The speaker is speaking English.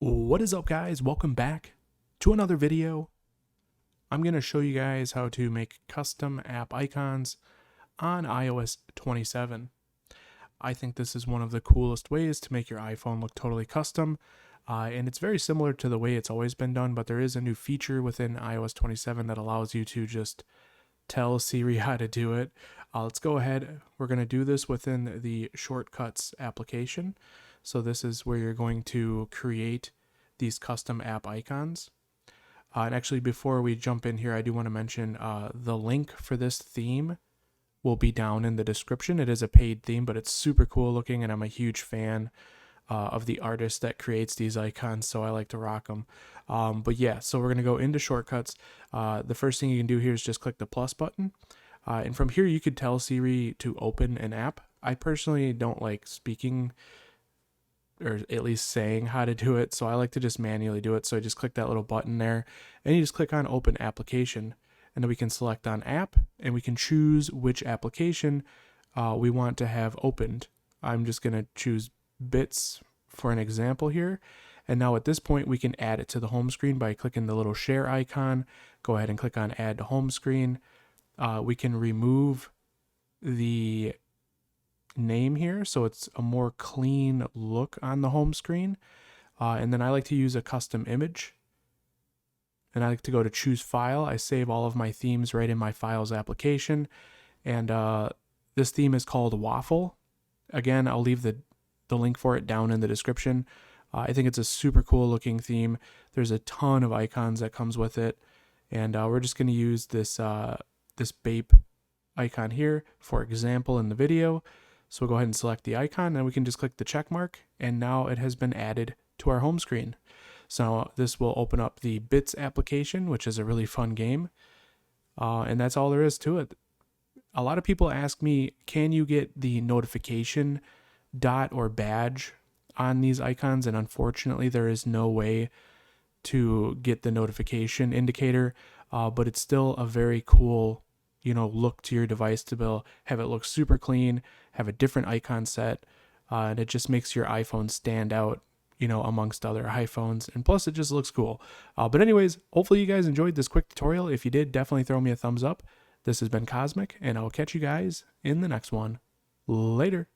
What is up, guys? Welcome back to another video. I'm going to show you guys how to make custom app icons on iOS 27. I think this is one of the coolest ways to make your iPhone look totally custom, and it's very similar to the way it's always been done, but there is a new feature within iOS 27 that allows you to just tell Siri how to do it. Let's go ahead. We're going to do this within the Shortcuts application. So this is where you're going to create these custom app icons. And actually, before we jump in here, I do want to mention the link for this theme will be down in the description. It is a paid theme, but it's super cool looking, and I'm a huge fan of the artist that creates these icons, so I like to rock them. But yeah, so we're going to go into Shortcuts. The first thing you can do here is just click the plus button. And from here, you could tell Siri to open an app. I personally don't like speaking or at least saying how to do it, so I like to just manually do it. So I just click that little button there, and you just click on Open Application, and then we can select on App, and we can choose which application we want to have opened. I'm just going to choose Bits for an example here. And now at this point, we can add it to the home screen by clicking the little share icon. Go ahead and click on Add to Home Screen. We can remove the name here so it's a more clean look on the home screen. And then I like to use a custom image. And I like to go to Choose File. I save all of my themes right in my Files application. And this theme is called Waffle. Again, I'll leave the link for it down in the description. I think it's a super cool looking theme. There's a ton of icons that comes with it, and we're just going to use this this Bape icon here for example in the video. So we'll go ahead and select the icon, and we can just click the check mark, and now it has been added to our home screen. So this will open up the Bits application, which is a really fun game, and that's all there is to it. A lot of people ask me, can you get the notification dot or badge on these icons? And unfortunately, there is no way to get the notification indicator, but it's still a very cool, look to your device to have it look super clean, have a different icon set, and it just makes your iPhone stand out, amongst other iPhones, and plus it just looks cool. But anyways, hopefully you guys enjoyed this quick tutorial. If you did, definitely throw me a thumbs up. This has been Cosmic, and I'll catch you guys in the next one. Later.